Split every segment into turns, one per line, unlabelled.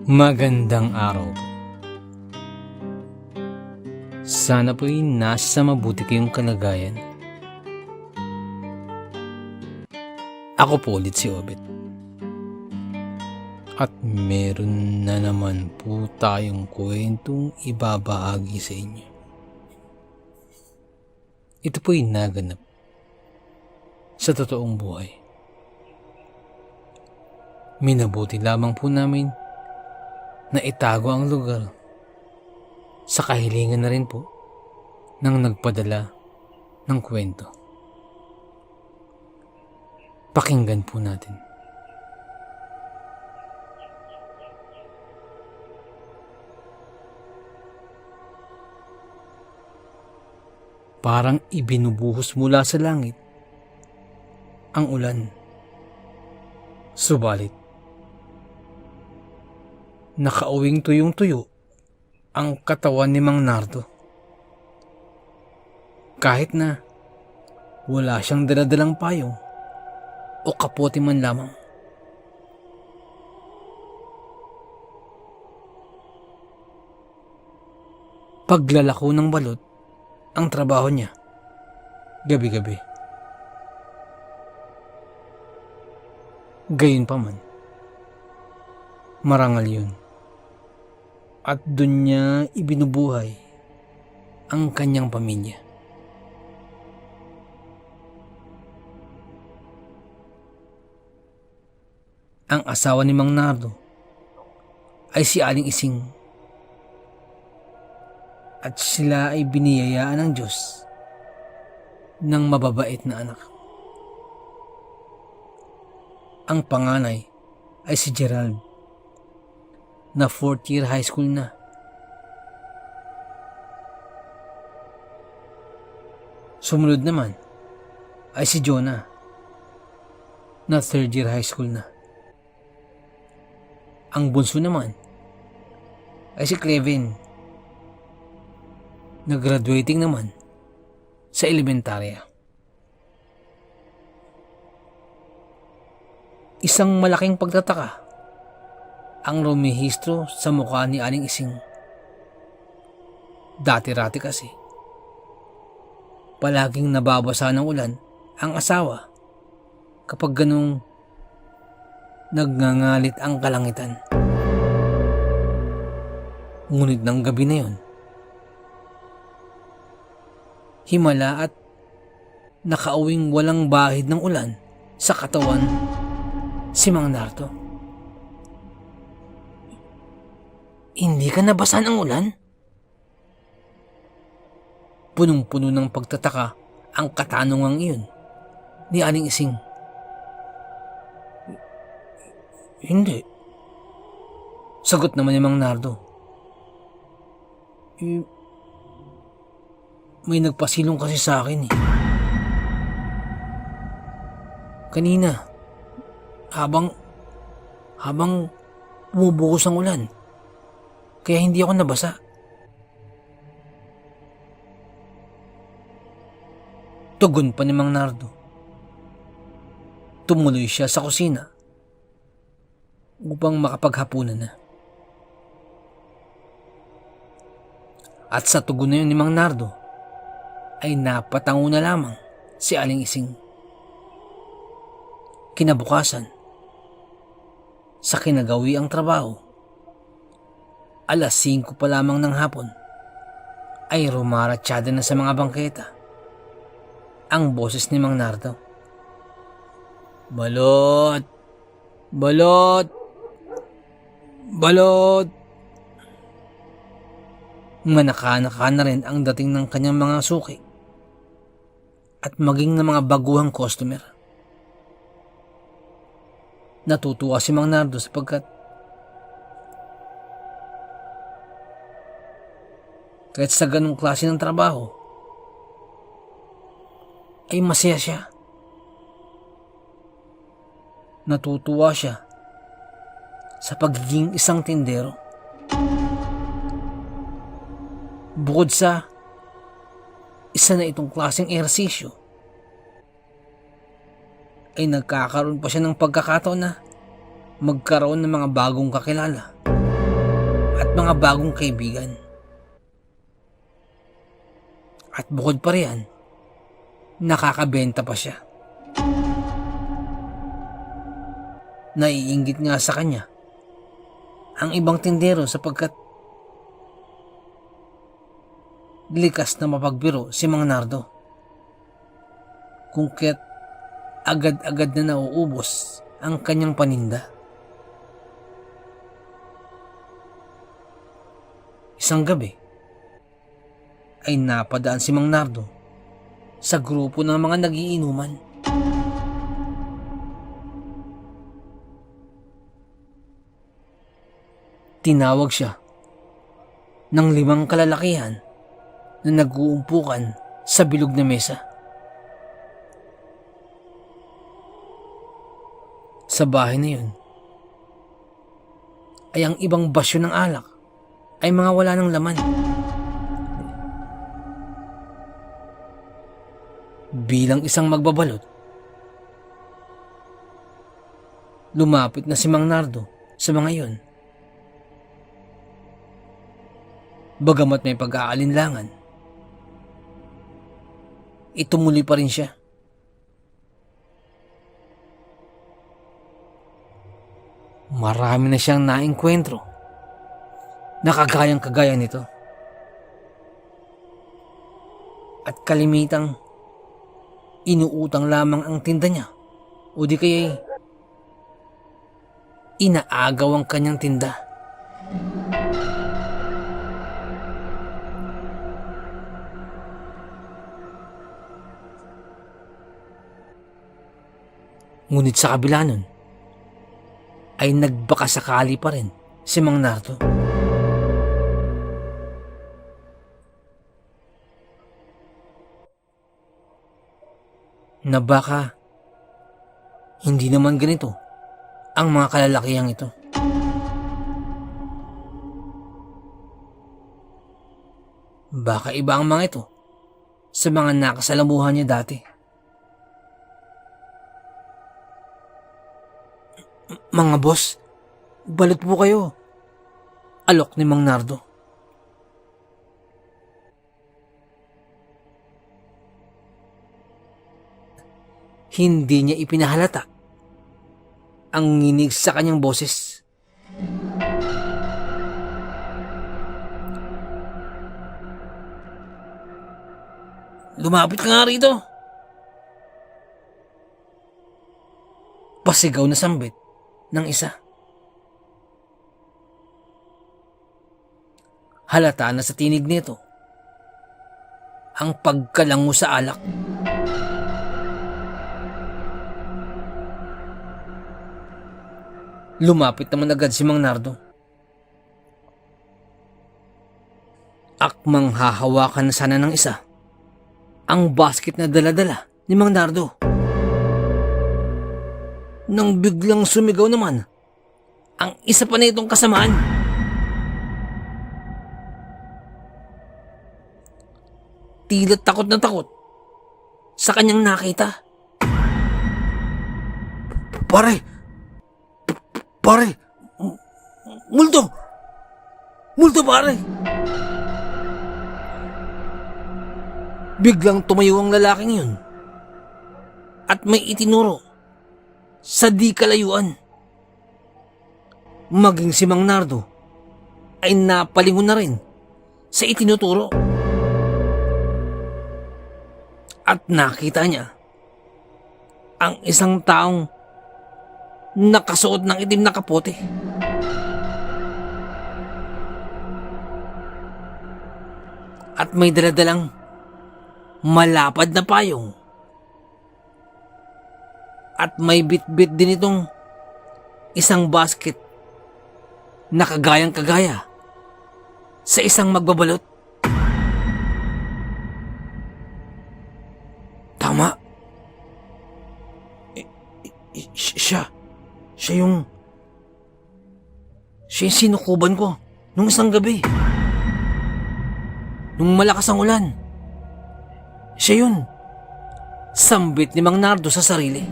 Magandang araw. Sana po'y nasa mabuti kayong kalagayan. Ako po ulit si Obet. At meron na naman po tayong kwentong ibabahagi sa inyo. Ito po'y naganap sa totoong buhay. Minabuti lamang po namin na itago ang lugar sa kahilingan na rin po ng nagpadala ng kwento. Pakinggan po natin. Parang ibinubuhos mula sa langit ang ulan. Subalit, nakauwing tuyong-tuyo ang katawan ni Mang Nardo. Kahit na wala siyang daladalang payong o kapote man lamang. Paglalako ng balot ang trabaho niya gabi-gabi. Gayunpaman, marangal yun. At dun niya ibinubuhay ang kanyang pamilya. Ang asawa ni Mang Nardo ay si Aling Ising. At sila ay biniyayaan ng Diyos ng mababait na anak. Ang panganay ay si Gerald, na 4th year high school na. Sumunod naman ay si Jonah, na 3rd year high school na. Ang bunso naman ay si Clevin, na graduating naman sa elementarya. Isang malaking pagtataka ang rumihistro sa mukha ni Aling Ising. Dati-rati kasi, palaging nababasa ng ulan ang asawa kapag ganung nagngangalit ang kalangitan. Ngunit ng gabi na yon, himala at nakauwing walang bahid ng ulan sa katawan si Mang Nardo. Hindi ka nabasa ng ulan? Punong-puno ng pagtataka ang katanungang iyon ni Aling Ising. Hindi. Sagot naman ni Mang Nardo. May nagpasilong kasi sa akin eh. Kanina, habang bumubuhos ang ulan, kaya hindi ako nabasa. Tugon pa ni Mang Nardo. Tumuloy siya sa kusina upang makapaghapunan na. At sa tugon na yun ni Mang Nardo ay napatango na lamang si Aling Ising. Kinabukasan, sa kinagawi ang trabaho, alas 5 pa lamang ng hapon, ay rumaratyada na sa mga bangketa ang boses ni Mang Nardo. Balot! Balot! Balot! Manaka-naka na rin ang dating ng kanyang mga suki at maging ng mga baguhang customer. Natutuwa si Mang Nardo sapagkat kahit sa ganung klase ng trabaho ay masaya siya. Natutuwa siya sa pagiging isang tindero. Bukod sa isa na itong klaseng ehersisyo, ay nagkakaroon pa siya ng pagkakataon na magkaroon ng mga bagong kakilala at mga bagong kaibigan. At bukod pa riyan, nakakabenta pa siya. Naiinggit nga sa kanya ang ibang tindero sapagkat likas na mapagbiro si Mang Nardo, kung kaya't agad-agad na nauubos ang kanyang paninda. Isang gabi ay napadaan si Mang Nardo sa grupo ng mga nagiinuman. Tinawag siya ng 5 kalalakihan na nag-uumpukan sa bilog na mesa. Sa bahay na yun ay ang ibang basyo ng alak ay mga wala ng laman. Bilang isang magbabalot, lumapit na si Mang Nardo sa mga iyon. Bagamat may pag-aalinlangan, itumuloy pa rin siya. Marami na siyang naengkwentro na kagayang-kagaya nito. At kalimitang inuutang lamang ang tinda niya o di kaya'y inaagaw ang kanyang tinda. Ngunit sa kabila nun, ay nagbakasakali pa rin si Mang Nardo. Na baka hindi naman ganito ang mga kalalakihang ito. Baka iba ang mga ito sa mga nakasalamuhan niya dati. Mga boss, balot po kayo. Alok ni Mang Nardo. Hindi niya ipinahalata ang nginig sa kanyang boses. Lumapit ka nga rito. Pasigaw na sambit ng isa. Halata na sa tinig nito ang pagkalango sa alak. Lumapit naman agad si Mang Nardo. Akmang hahawakan na sana ng isa ang basket na dala-dala ni Mang Nardo, nang biglang sumigaw naman ang isa pa nitong kasamaan. Tila takot na takot sa kanyang nakita. Pare! Multo! Multo, pare! Biglang tumayo ang lalaking yun at may itinuro sa di kalayuan. Maging si Mang Nardo ay napalingon na rin sa itinuturo. At nakita niya ang isang taong nakasuot ng itim na kapote. At may daladalang malapad na payong. At may bit-bit din itong isang basket na kagayang-kagaya sa isang magbabalot. Tama. Siya yung sinukuban ko nung isang gabi. Nung malakas ang ulan. Siya yun. Sambit ni Mang Nardo sa sarili.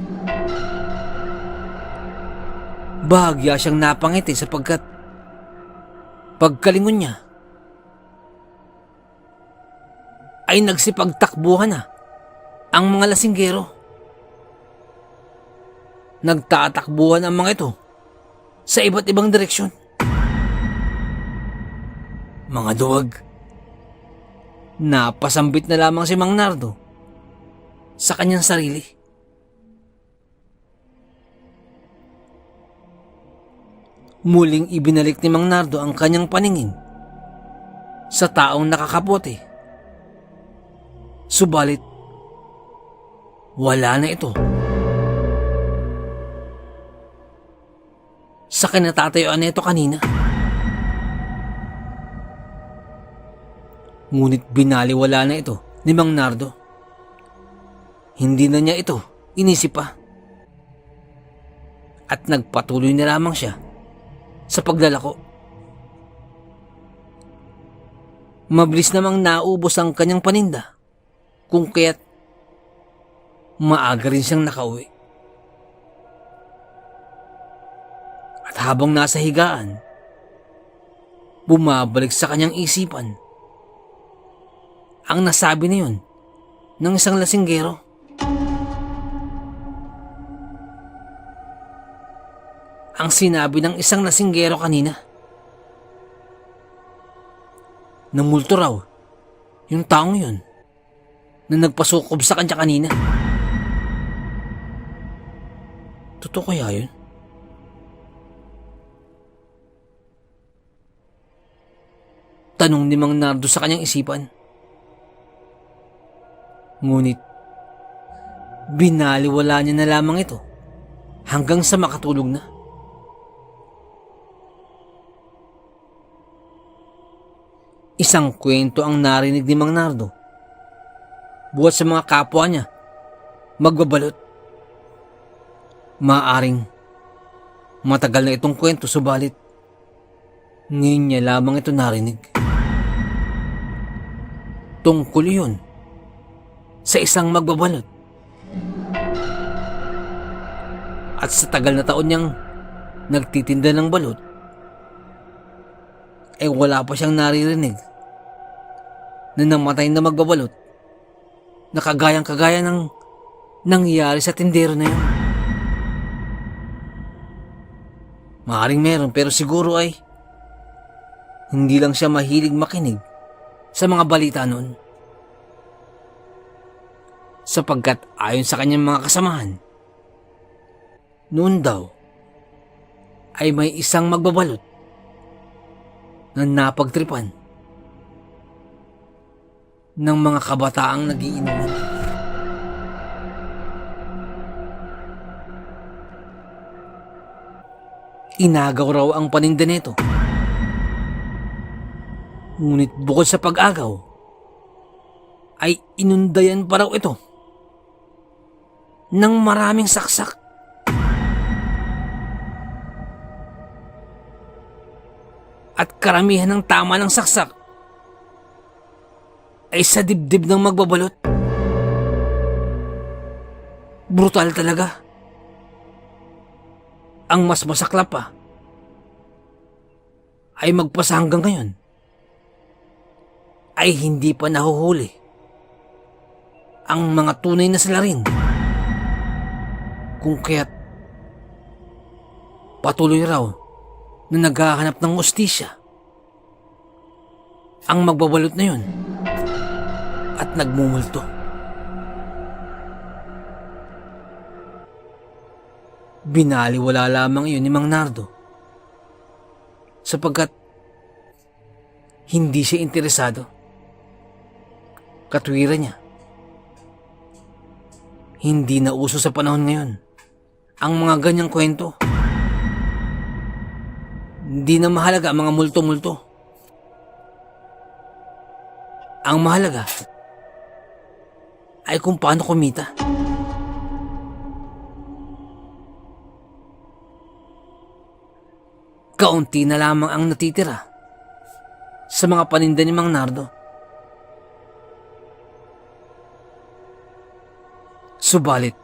Bahagya siyang napangiti sapagkat Pagkalingon niya, ay nagsipagtakbuhan na ang mga lasinggero. Nagtatakbuhan ang mga ito sa iba't ibang direksyon. Mga duwag. Napasambit na lamang si Mang Nardo sa kanyang sarili. Muling ibinalik ni Mang Nardo ang kanyang paningin sa taong nakakapote. Subalit, wala na ito. Sa kinatatayuan nito kanina. Ngunit binaliwala na ito ni Mang Nardo. Hindi na niya ito inisip pa. At nagpatuloy na lamang siya sa paglalako. Mabilis namang naubos ang kanyang paninda, kung kaya't maaga rin siyang nakauwi. At habang nasa higaan, bumabalik sa kanyang isipan ang nasabi na yun ng isang lasinggero. Ang sinabi ng isang lasinggero kanina, na multo raw yung taong yun na nagpasukob sa kanya kanina. Totoo kaya yun? Tanong ni Mang Nardo sa kanyang isipan. Ngunit, binaliwala niya na lamang ito hanggang sa makatulog na. Isang kwento ang narinig ni Mang Nardo. Buhat sa mga kapwa niya, magbabalot. Maaring matagal na itong kwento, subalit ngayon niya lamang ito narinig. Tungkol yun sa isang magbabalot. At sa tagal na taon niyang nagtitinda ng balot, ay wala pa siyang naririnig na namatay na magbabalot na kagayang-kagaya ng nangyari sa tindero na yun. Maaaring meron, pero siguro ay hindi lang siya mahilig makinig sa mga balita noon. Sapagkat ayon sa kanyang mga kasamahan, noon daw ay may isang magbabalot na napagtripan ng mga kabataang nagiinuman. Inagaw raw ang paninda nito. Ngunit bukod sa pag-agaw, ay inundayan pa raw ito ng maraming saksak. At karamihan ng tama ng saksak ay sa dibdib ng magbabalot. Brutal talaga. Ang mas masaklap pa ay magpasa hanggang ngayon ay hindi pa nahuhuli ang mga tunay na salarin, kung kaya't patuloy raw na naghahanap ng hustisya ang magbabalot na yun at nagmumulto. Binaliwala lamang iyon ni Mang Nardo sapagkat hindi siya interesado. Katwiran niya, hindi na uso sa panahon ngayon ang mga ganyang kwento. Hindi na mahalaga ang mga multo-multo. Ang mahalaga ay kung paano kumita. Kaunti na lamang ang natitira sa mga paninda ni Mang Nardo. Subalit,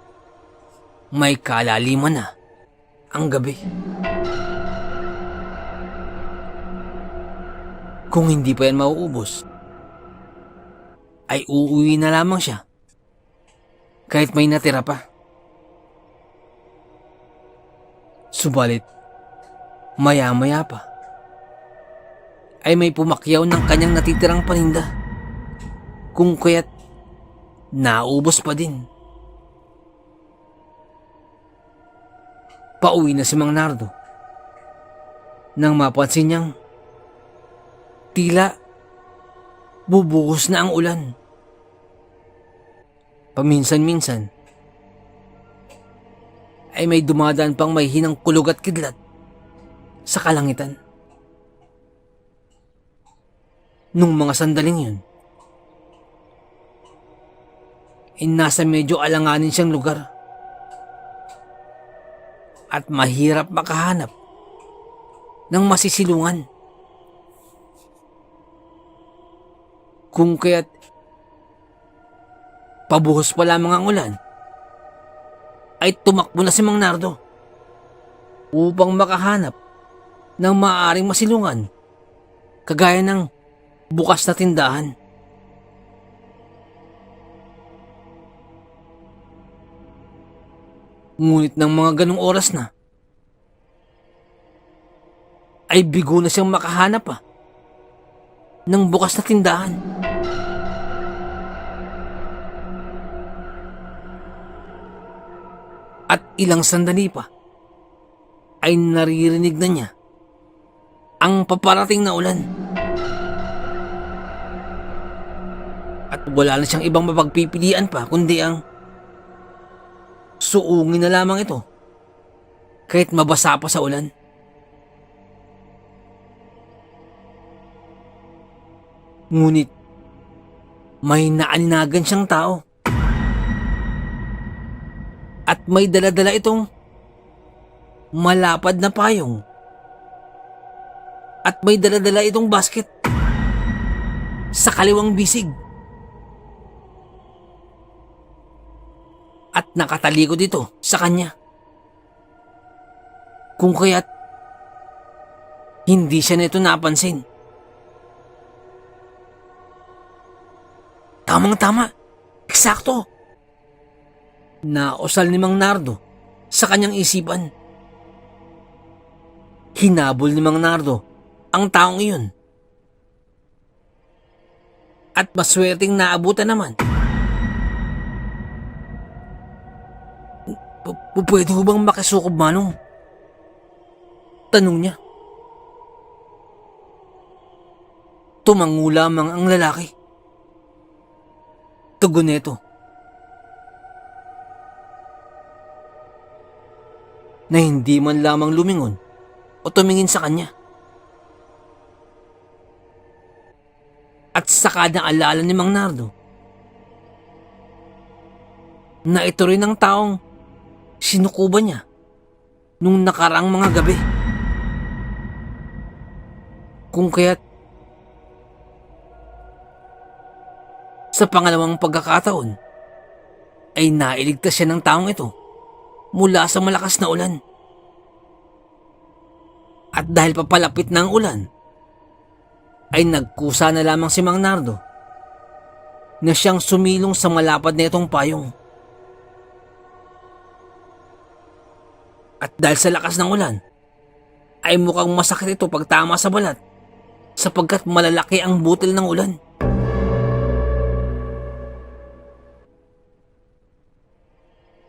may kalaliman na ang gabi. Kung hindi pa yan mauubos, ay uuwi na lamang siya kahit may natira pa. Subalit, maya-maya pa, ay may pumakyaw ng kanyang natitirang paninda, kung kaya't naubos pa din. Pauwi na si Mang Nardo nang mapansin niyang tila bubuhos na ang ulan. Paminsan-minsan ay may dumadaan pang may hinang kulog at kidlat sa kalangitan. Nung mga sandaling yun, ay nasa medyo alanganin siyang lugar at mahirap makahanap ng masisilungan. Kung kaya't pabuhos pa lamang ang ulan, ay tumakbo na si Mang Nardo upang makahanap ng maaaring masilungan, kagaya ng bukas na tindahan. Ngunit ng mga ganong oras na, ay bigo na siyang makahanap ng bukas na tindahan. At ilang sandali pa, ay naririnig na niya ang paparating na ulan. At wala na siyang ibang mapagpipilian pa kundi ang suungin na lamang ito kahit mabasa pa sa ulan. Ngunit may naaninagan siyang tao at may daladala itong malapad na payong at may daladala itong basket sa kaliwang bisig. At nakatalikod ito sa kanya. Kung kaya't hindi siya nito napansin. Tamang-tama, eksakto. Nausal ni Mang Nardo sa kanyang isipan. Hinabol ni Mang Nardo ang taong iyon. At maswerteng naabutan naman. Pwede ko bang makisukob, Manong? Tanong niya. Tumango lamang ang lalaki. Tugon nito na hindi man lamang lumingon o tumingin sa kanya. At saka naalala ni Mang Nardo na ito rin ang taong sinukuban niya nung nakaraang mga gabi. Kung kaya't sa pangalawang pagkakataon ay nailigtas siya ng taong ito mula sa malakas na ulan. At dahil papalapit na ang ulan, ay nagkusa na lamang si Mang Nardo na siyang sumilong sa malapad na itong payong. At dahil sa lakas ng ulan, ay mukhang masakit ito pag tama sa balat sapagkat malalaki ang butil ng ulan.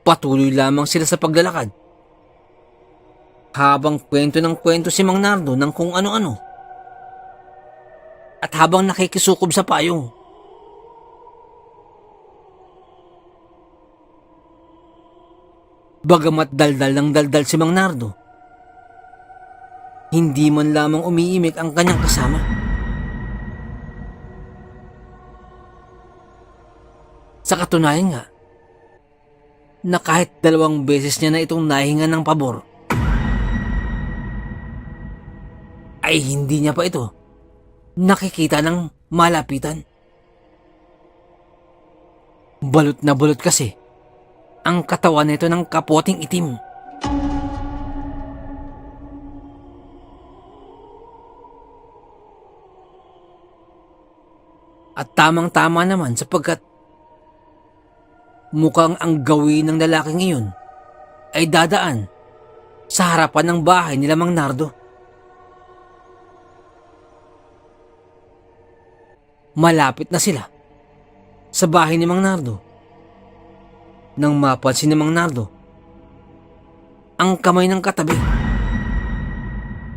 Patuloy lamang sila sa paglalakad habang kwento ng kwento si Mang Nardo ng kung ano-ano at habang nakikisukob sa payong. Bagamat daldal ng daldal si Mang Nardo, hindi man lamang umiimik ang kanyang kasama. Sa katunayan nga, na kahit 2 beses niya na itong nahinga ng pabor, ay hindi niya pa ito nakikita ng malapitan. Balot na balot kasi ang katawan nito ng kapoting itim. At tamang-tama naman sapagkat mukhang ang gawin ng lalaking iyon ay dadaan sa harapan ng bahay nila Mang Nardo. Malapit na sila sa bahay ni Mang Nardo nang mapansin ni Mang Nardo ang kamay ng katabi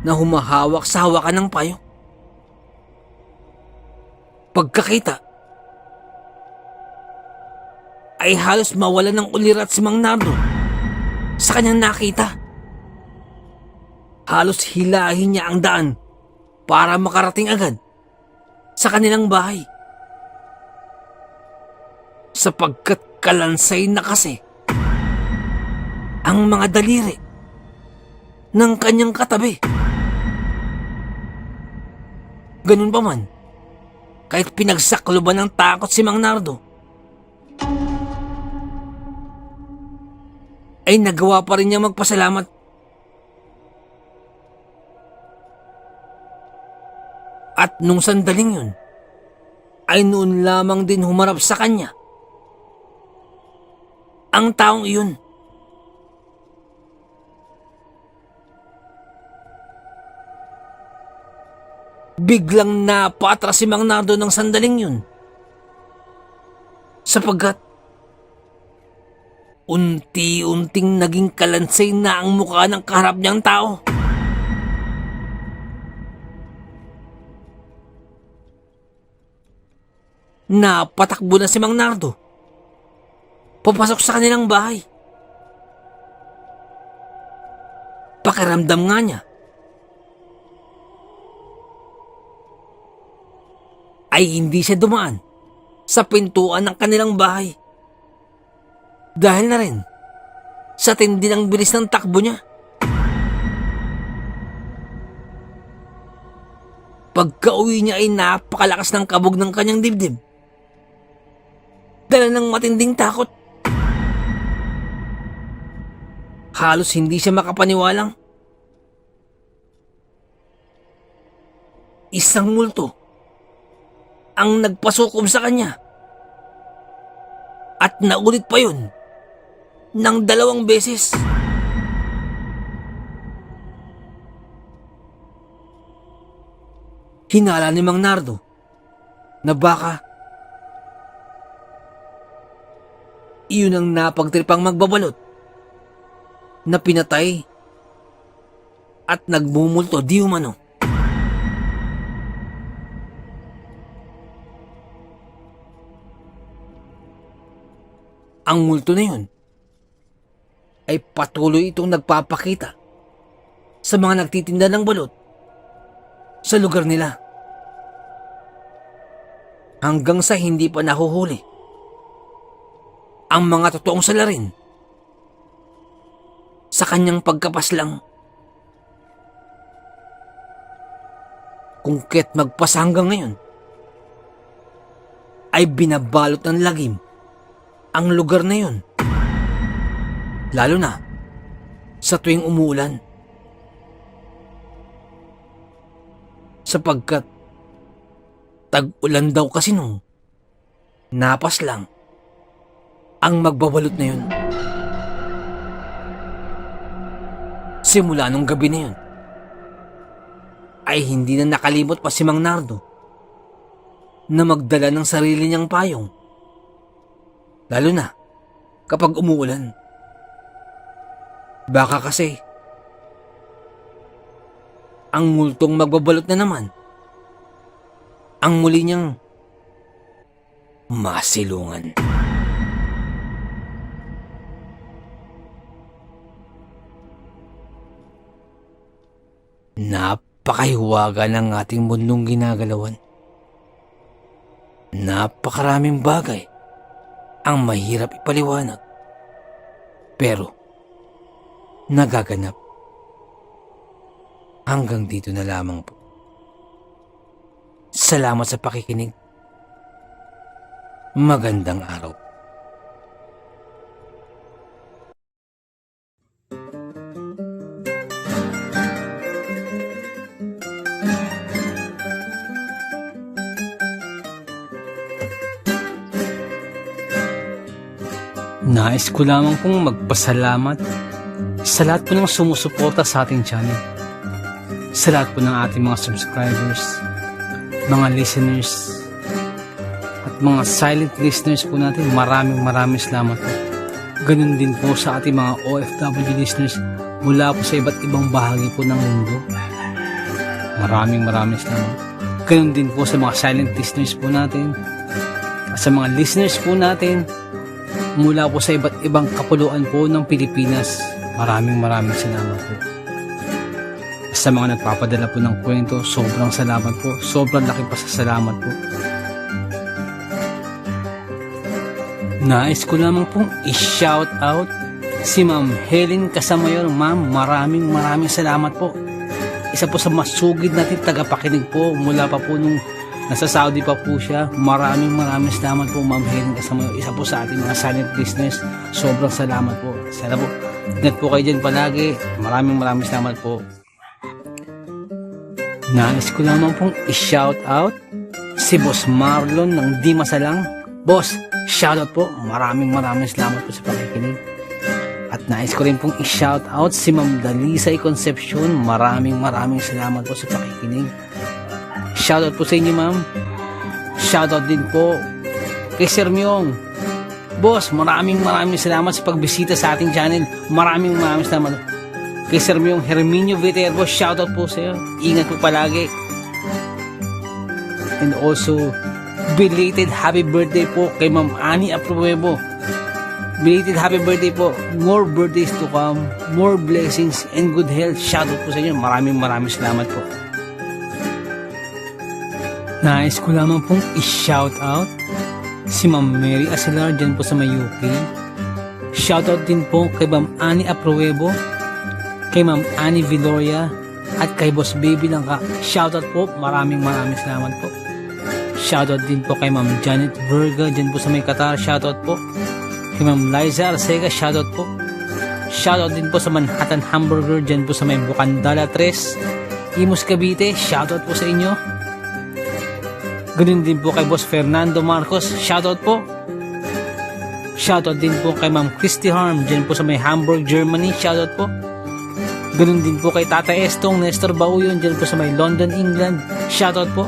na humahawak sa hawakan ng payo. Pagkakita ay halos mawala ng ulirat si Mang Nardo sa kanyang nakita. Halos hilahin niya ang daan para makarating agad sa kanilang bahay. Sapagkat kalansay na kasi ang mga daliri ng kanyang katabi. Ganun pa man, kahit pinagsakloban ng takot si Mang Nardo, ay nagawa pa rin niya magpasalamat. At nung sandaling yun, ay noon lamang din humarap sa kanya ang taong iyon. Biglang napatras si Mang Nardo ng sandaling yun, sapagkat unti-unting naging kalansay na ang mukha ng kaharap niyang tao. Napatakbo na si Mang Nardo papasok sa kanilang bahay. Pakiramdam nga niya ay hindi siya dumaan sa pintuan ng kanilang bahay dahil na rin sa tindi ng bilis ng takbo niya. Pagka-uwi niya ay napakalakas ng kabog ng kanyang dibdib, dala ng matinding takot. Halos hindi siya makapaniwalang isang multo ang nagpasukob sa kanya, at naulit pa yun ng 2 beses. Hinala ni Mang Nardo na baka iyon ang napagtripang magbabalot na pinatay at nagmumulto di umano. Ang multo na yun ay patuloy itong nagpapakita sa mga nagtitinda ng balot sa lugar nila, hanggang sa hindi pa nahuhuli ang mga totoong salarin sa kanyang pagkapaslang. Kung kaya't magpasa hanggang ngayon, ay binabalot ng lagim ang lugar na yun, lalo na sa tuwing umuulan. Sapagkat tag-ulan daw kasi nung napas lang ang magbabalot na yun. Simula nung gabi na yun, ay hindi na nakalimot pa si Mang Nardo na magdala ng sarili niyang payong, lalo na kapag umuulan. Baka kasi ang multong magbabalot na naman ang muli niyang masilungan. Napakahiwaga ng ating mundong ginagalawan. Napakaraming bagay ang mahirap ipaliwanag, pero nagaganap. Hanggang dito na lamang po. Salamat sa pakikinig. Magandang araw. Nais ko lamang pong magpasalamat sa lahat po ng sumusuporta sa ating channel. Sa lahat po ng ating mga subscribers, mga listeners, at mga silent listeners po natin. Maraming salamat po. Ganun din po sa ating mga OFW listeners mula po sa iba't ibang bahagi po ng mundo. Maraming salamat. Ganun din po sa mga silent listeners po natin at sa mga listeners po natin mula po sa iba't ibang kapuluan po ng Pilipinas. Maraming salamat po. Sa mga nagpapadala po ng kwento, sobrang salamat po. Sobrang laki pasasalamat po. Nais ko lamang pong i-shout out si Ma'am Helen Casamayor. Ma'am, maraming salamat po. Isa po sa masugid natin tagapakinig po mula pa po nung nasa Saudi pa po siya. Maraming salamat po, Ma'am Helen Casamayor. Isa po sa ating mga silent listeners. Sobrang salamat po. Sana po, ingat po kayo dyan palagi. Maraming salamat po. Nais ko lamang pong i-shout out si Boss Marlon ng Di Masalang. Boss, shoutout po. Maraming salamat po sa pakikinig. At nais ko rin pong i-shout out si Ma'am Dalisay Concepcion. Maraming salamat po sa pakikinig. Shoutout po sa inyo, ma'am. Shoutout din po kay Sir Myong. Boss, maraming salamat sa pagbisita sa ating channel. Maraming salamat. Kay Sir Myong Herminio Viterbo, shoutout po sa iyo. Ingat po palagi. And also, belated happy birthday po kay Ma'am Annie Apruebo. Belated happy birthday po. More birthdays to come. More blessings and good health. Shoutout po sa inyo. Maraming salamat po. Nais ko lamang pong i-shout out si Ma'am Mary Acelar dyan po sa may UK. Shoutout din po kay Ma'am Annie Apruebo, kay Ma'am Annie Viloria, at kay Boss Baby Langka. Shoutout po. Maraming salamat po. Shoutout din po kay Ma'am Janet Verga dyan po sa may Qatar. Shoutout po. Kay Ma'am Liza Arcega. Shoutout po. Shoutout din po sa Manhattan Hamburger dyan po sa may Bukandala 3, Imus Cavite. Shoutout po sa inyo. Ganun din po kay Boss Fernando Marcos. Shoutout po. Shoutout din po kay Ma'am Christy Harm dyan po sa may Hamburg, Germany. Shoutout po. Ganun din po kay Tata Estong Nestor Bauyon dyan po sa may London, England. Shoutout po.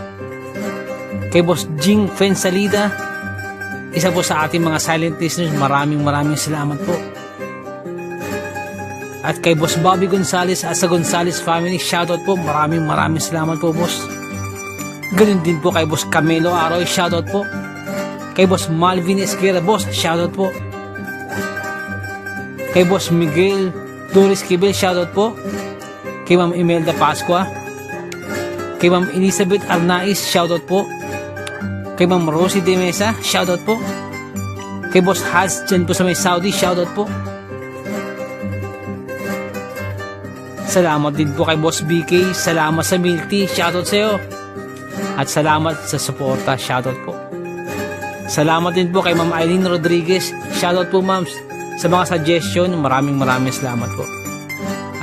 Kay Boss Jing Fensalida, isa po sa ating mga silent listeners. Maraming salamat po. At kay Boss Bobby Gonzales at sa Gonzales family, shoutout po. Maraming salamat po, boss. Ganun din po kay Boss Camelo Aroy, shoutout po. Kay Boss Malvin Esquera, boss, shoutout po. Kay Boss Miguel Doris Kibel, shoutout po. Kay Ma'am Imelda Pascua. Kay Ma'am Elizabeth Arnaiz, shoutout po. Kay Ma'am Rosie De Mesa, shoutout po. Kay Boss Haz dyan po sa may Saudi, shoutout po. Salamat din po kay Boss BK. Salamat sa milk tea, shoutout sa iyo. At salamat sa suporta, shoutout po. Salamat din po kay Ma'am Eileen Rodriguez. Shoutout po, ma'am, sa mga suggestion. Maraming salamat po.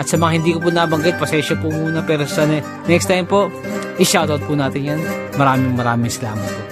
At sa mga hindi ko po nabanggit, pasensya po muna, pero sa next time po, i-shoutout po natin yan. Maraming salamat po.